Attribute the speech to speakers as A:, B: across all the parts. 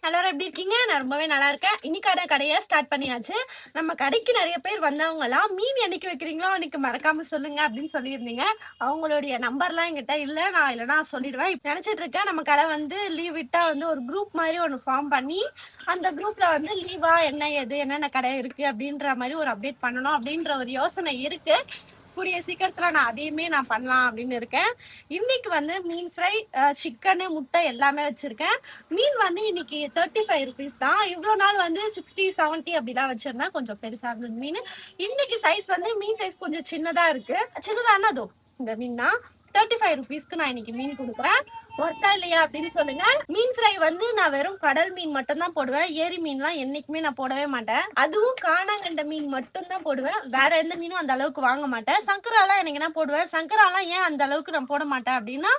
A: எல்லாரும் எப்படி இருக்கீங்க? நான் ரொம்பவே நல்லா இருக்கேன். இன்னைக்கான கடைய ஸ்டார்ட் பண்ணியாச்சு. நம்ம கடைக்கு நெறைய பேர் வந்தவங்கலாம், மீன் என்னைக்கு வைக்கிறீங்களோ அன்னைக்கு மறக்காம சொல்லுங்க அப்படின்னு சொல்லியிருந்தீங்க. அவங்களுடைய நம்பர்லாம் என்கிட்ட இல்ல. நான் இல்லன்னா சொல்லிடுவேன். இப்ப நெனச்சிட்டு இருக்கேன், நம்ம கடை வந்து லீவ் விட்டா வந்து ஒரு குரூப் மாரி ஒண்ணு ஃபார்ம் பண்ணி, அந்த குரூப்ல வந்து லீவா என்ன ஏது என்னென்ன கடை இருக்கு அப்படின்ற மாரி ஒரு அப்டேட் பண்ணணும் அப்படின்ற ஒரு யோசனை இருக்கு. கூடிய சீக்கிரத்துல நான் பண்ணலாம் அப்படின்னு இருக்கேன். இன்னைக்கு வந்து மீன் ஃப்ரை, சிக்கனு, முட்டை எல்லாமே வச்சிருக்கேன். மீன் வந்து இன்னைக்கு 35 ருபீஸ் தான். இவ்வளவு நாள் வந்து 60, 70 அப்படிலாம் வச்சிருந்தேன். கொஞ்சம் பெருசா இருந்தது மீன். இன்னைக்கு சைஸ் வந்து மீன் சைஸ் கொஞ்சம் சின்னதா இருக்கு. சின்னதானா அதோ இந்த மீன் தான். 35 ருபீஸ்க்கு நான் இன்னைக்கு மீன் கொடுக்குறேன். ஒர்த்தா இல்லையா அப்படின்னு சொல்லுங்க. மீன் ஃப்ரை வந்து நான் வெறும் கடல் மீன் மட்டும் தான் போடுவேன். ஏரி மீன்லாம் என்னைக்குமே நான் போடவே மாட்டேன். அதுவும் காணாங்கண்ட மீன் மட்டும் தான் போடுவேன். வேற எந்த மீனும் அந்த அளவுக்கு வாங்க மாட்டேன். சங்கராலாம் எனக்கு என்ன போடுவேன். சங்கராலாம் ஏன் அந்த அளவுக்கு நான் போட மாட்டேன் அப்படின்னா,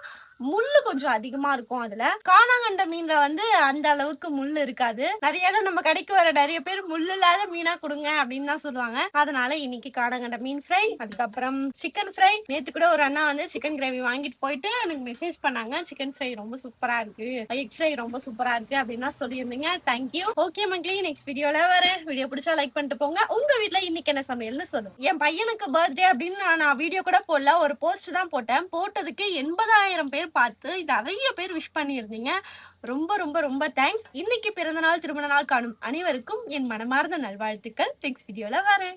A: முள்ளு கொஞ்சம் அதிகமா இருக்கும் அதுல. காணாங்கண்ட மீன்ல வந்து அந்த அளவுக்கு முள்ளு இருக்காது. நிறைய நம்ம கடைக்கு வர நிறைய பேர் முள்ளு இல்லாத மீனா கொடுங்க அப்படின்னு தான் சொல்லுவாங்க. அதனால இன்னைக்கு காணாங்கண்ட மீன் ஃப்ரை, அதுக்கப்புறம் சிக்கன் ஃப்ரை. நேத்து கூட ஒரு அண்ணா வந்து சிக்கன் கிரேவி வாங்கிட்டு போயிட்டு எனக்கு மெசேஜ் பண்ணாங்க, சிக்கன் ஃப்ரை ரொம்ப சூப்பரா இருக்கு, எக் ஃப்ரை ரொம்ப சூப்பரா இருக்கு அப்படின்னு சொல்லியிருந்தீங்க. தேங்க்யூ. ஓகே மக்களே, நெக்ஸ்ட் வீடியோல வரேன். வீடியோ பிடிச்சா லைக் பண்ணிட்டு போங்க. உங்க வீட்ல இன்னைக்கு என்ன சமையல்னு சொல்லுங்க. என் பையனுக்கு பர்த்டே அப்படின்னு நான் வீடியோ கூட போடல, ஒரு போஸ்ட் தான் போட்டேன். போட்டதுக்கு 80,000 பேர் பார்த்து நிறைய பேர் விஷ் பண்ணியிருந்தீங்க. ரொம்ப ரொம்ப ரொம்ப தேங்க்ஸ். இன்னைக்கு பிறந்த நாள் திருமண நாள் காணும் அனைவருக்கும் என் மனமார்ந்த நல்வாழ்த்துக்கள். நெக்ஸ்ட் வீடியோல வரேன்.